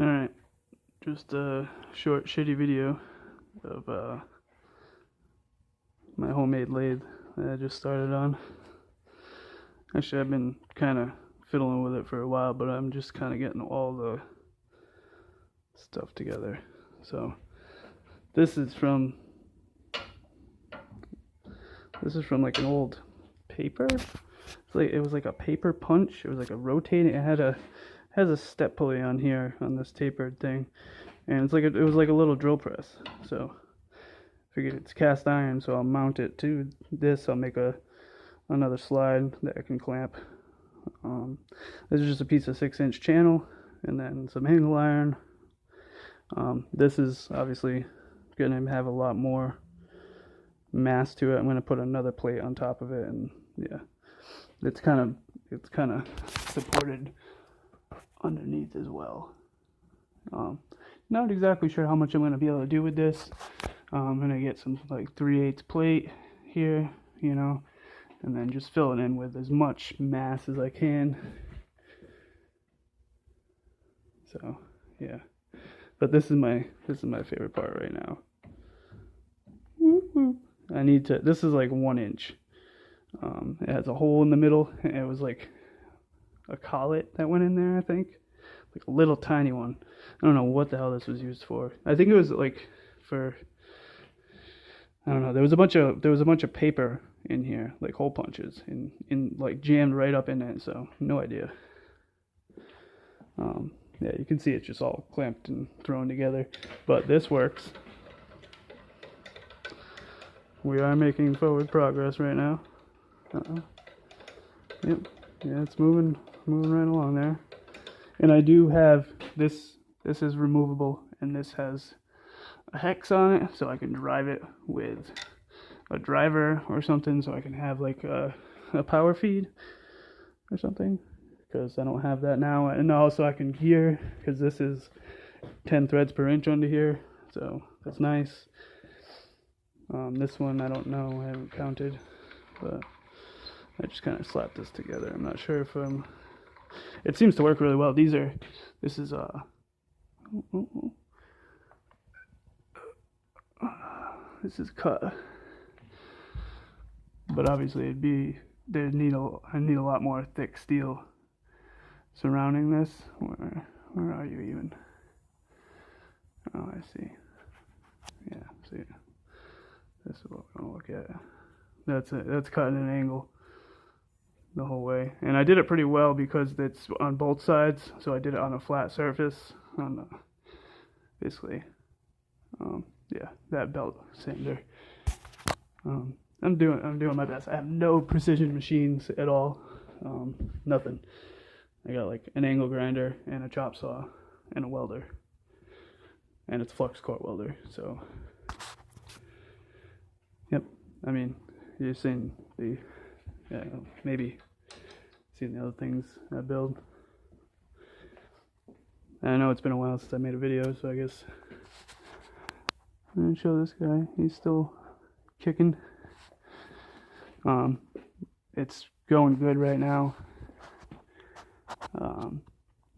Alright, just a short shitty video of my homemade lathe that I just started on. Actually, I've been kind of fiddling with it for a while, but I'm just kind of getting all the stuff together. So this is from like an old paper. It was like a paper punch. It was like a rotating. It has a step pulley on here on this tapered thing, and it was like a little drill press. So I figured it's cast iron, so I'll mount it to this. I'll make another slide that I can clamp. This is just a piece of 6-inch channel, and then some angle iron. This is obviously going to have a lot more mass to it. I'm going to put another plate on top of it, and yeah, it's kind of supported underneath as well. Not exactly sure how much I'm going to be able to do with this. I'm going to get some like 3/8 plate here, you know, and then just fill it in with as much mass as I can. So yeah, but this is my favorite part right now. This is like 1 inch. It has a hole in the middle, and it was like a collet that went in there, I think, like a little tiny one. I don't know what the hell this was used for. I think it was like for, I don't know, there was a bunch of paper in here, like hole punches, in like jammed right up in it, so no idea. Yeah, you can see it's just all clamped and thrown together, but this works. We are making forward progress right now. Yep, yeah, it's moving right along there. And I do have this is removable, and this has a hex on it, so I can drive it with a driver or something, so I can have like a power feed or something, because I don't have that now. And also I can gear, because this is 10 threads per inch under here, so that's nice. This one I don't know, I haven't counted, but I just kind of slapped this together. I'm not sure if it seems to work really well. This is this is cut, but obviously I need a lot more thick steel surrounding this. Where are you even? Oh, I see. Yeah, see, this is what we're gonna look at. That's it. That's cut at an angle the whole way, and I did it pretty well because it's on both sides, so I did it on a flat surface on basically yeah, that belt sander. I'm doing my best. I have no precision machines at all. Nothing. I got like an angle grinder and a chop saw and a welder, and it's flux core welder. So yep, I mean, you're seeing the maybe seeing the other things I build. I know it's been a while since I made a video, so I guess I'm gonna show this guy. He's still kicking. It's going good right now.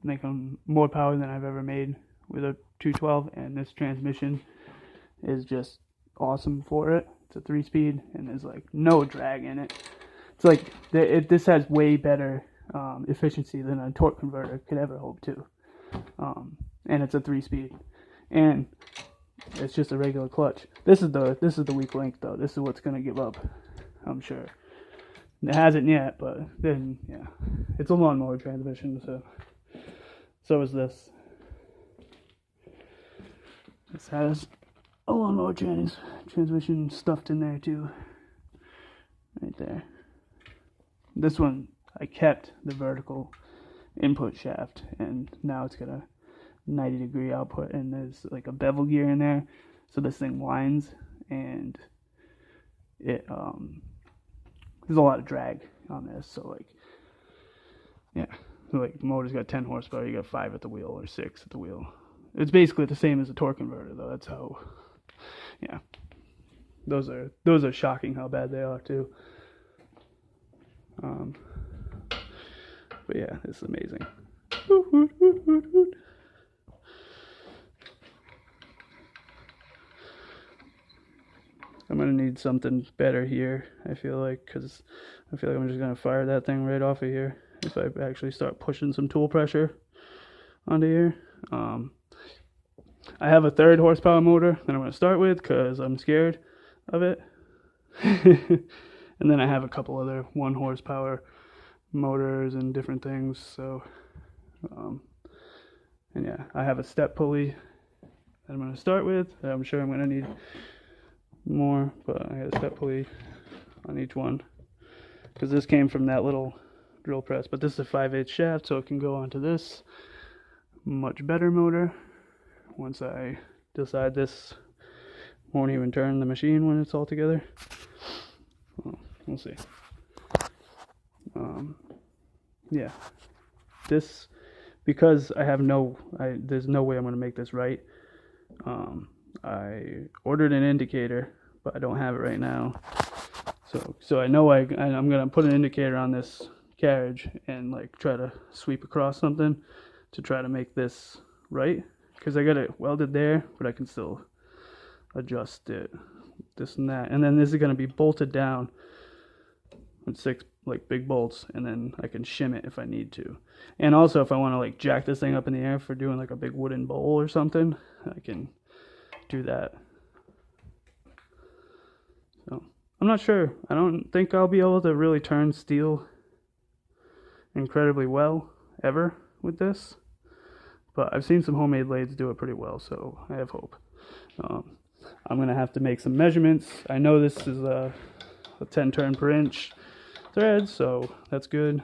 Making more power than I've ever made with a 212, and this transmission is just awesome for it. It's a 3-speed, and there's like no drag in it. It's like this has way better efficiency than a torque converter could ever hope to. And it's a 3-speed, and it's just a regular clutch. This is the weak link though. This is what's gonna give up, I'm sure. It hasn't yet, but then yeah, it's a lawnmower transmission, so is this. This has a lawnmower transmission stuffed in there too, right there. This one I kept the vertical input shaft, and now it's got a 90-degree output, and there's like a bevel gear in there, so this thing winds, and it there's a lot of drag on this. So like, yeah, so like the motor's got 10 horsepower, you got 5 at the wheel or 6 at the wheel. It's basically the same as a torque converter though. That's how, yeah, those are shocking how bad they are too. But yeah, this is amazing. I'm gonna need something better here, I feel like, because I feel like I'm just gonna fire that thing right off of here if I actually start pushing some tool pressure onto here. I have a 3rd horsepower motor that I'm gonna start with because I'm scared of it. And then I have a couple other 1 horsepower motors and different things. So, and yeah, I have a step pulley that I'm going to start with. I'm sure I'm going to need more, but I got a step pulley on each one because this came from that little drill press. But this is a 5/8 shaft, so it can go onto this much better motor. Once I decide this won't even turn the machine when it's all together. Well, we'll see. Yeah, this, because I have there's no way I'm going to make this right. I ordered an indicator, but I don't have it right now. So I know I'm going to put an indicator on this carriage and like try to sweep across something to try to make this right. Because I got it welded there, but I can still adjust it, this and that. And then this is going to be bolted down with 6 like big bolts, and then I can shim it if I need to. And also if I want to like jack this thing up in the air for doing like a big wooden bowl or something, I can do that. So I'm not sure. I don't think I'll be able to really turn steel incredibly well ever with this, but I've seen some homemade lathes do it pretty well, so I have hope. I'm gonna have to make some measurements. I know this is a 10 turn per inch thread, so that's good.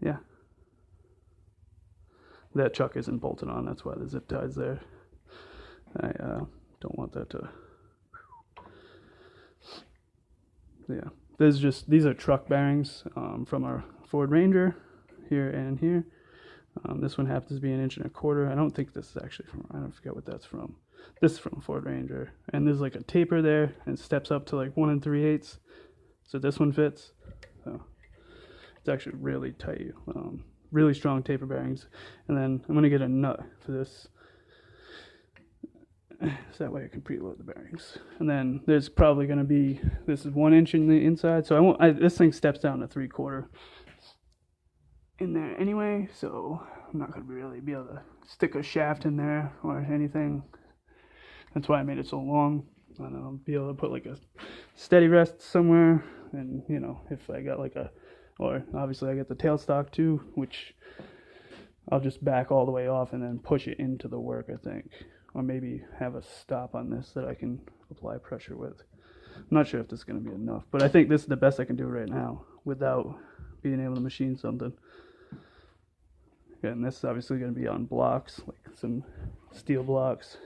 Yeah, that chuck isn't bolted on, that's why the zip tie's there. I don't want that to. Yeah, these are truck bearings from our Ford Ranger here and here. This one happens to be 1.25 inches. I don't think this is actually from, I don't forget what that's from. This is from Ford Ranger, and there's like a taper there and steps up to like 1 3/8, so this one fits. So it's actually really tight, really strong taper bearings. And then I'm gonna get a nut for this, so that way I can preload the bearings. And then there's probably gonna be, this is 1 inch in the inside, so this thing steps down to 3/4 in there anyway, so I'm not gonna really be able to stick a shaft in there or anything. That's why I made it so long. And I'll be able to put like a steady rest somewhere, and you know, if I got like or obviously I get the tailstock too, which I'll just back all the way off and then push it into the work, I think. Or maybe have a stop on this that I can apply pressure with. I'm not sure if this is going to be enough, but I think this is the best I can do right now without being able to machine something. And this is obviously going to be on blocks, like some steel blocks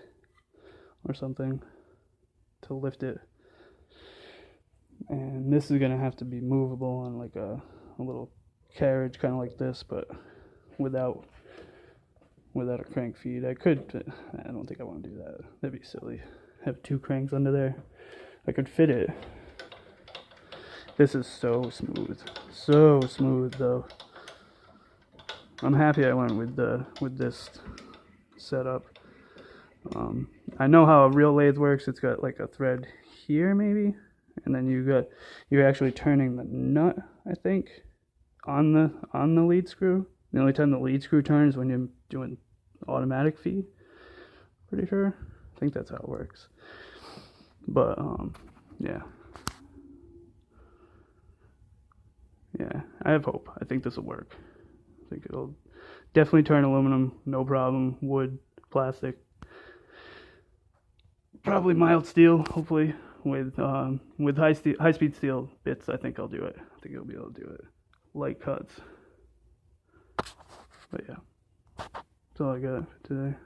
or something to lift it. And this is going to have to be movable on like a little carriage, kind of like this, but without a crank feed. I don't think I want to do that. That'd be silly. Have 2 cranks under there. I could fit it. This is so smooth. So smooth though. I'm happy I went with this setup. I know how a real lathe works. It's got like a thread here maybe, and then you're actually turning the nut, I think, on the lead screw. The only time the lead screw turns when you're doing automatic feed. Pretty sure. I think that's how it works. But yeah. Yeah, I have hope. I think this will work. I think it'll definitely turn aluminum, no problem. Wood, plastic, probably mild steel. Hopefully, with high speed steel bits, I think I'll do it. I think I'll be able to do it. Light cuts. But yeah, that's all I got today.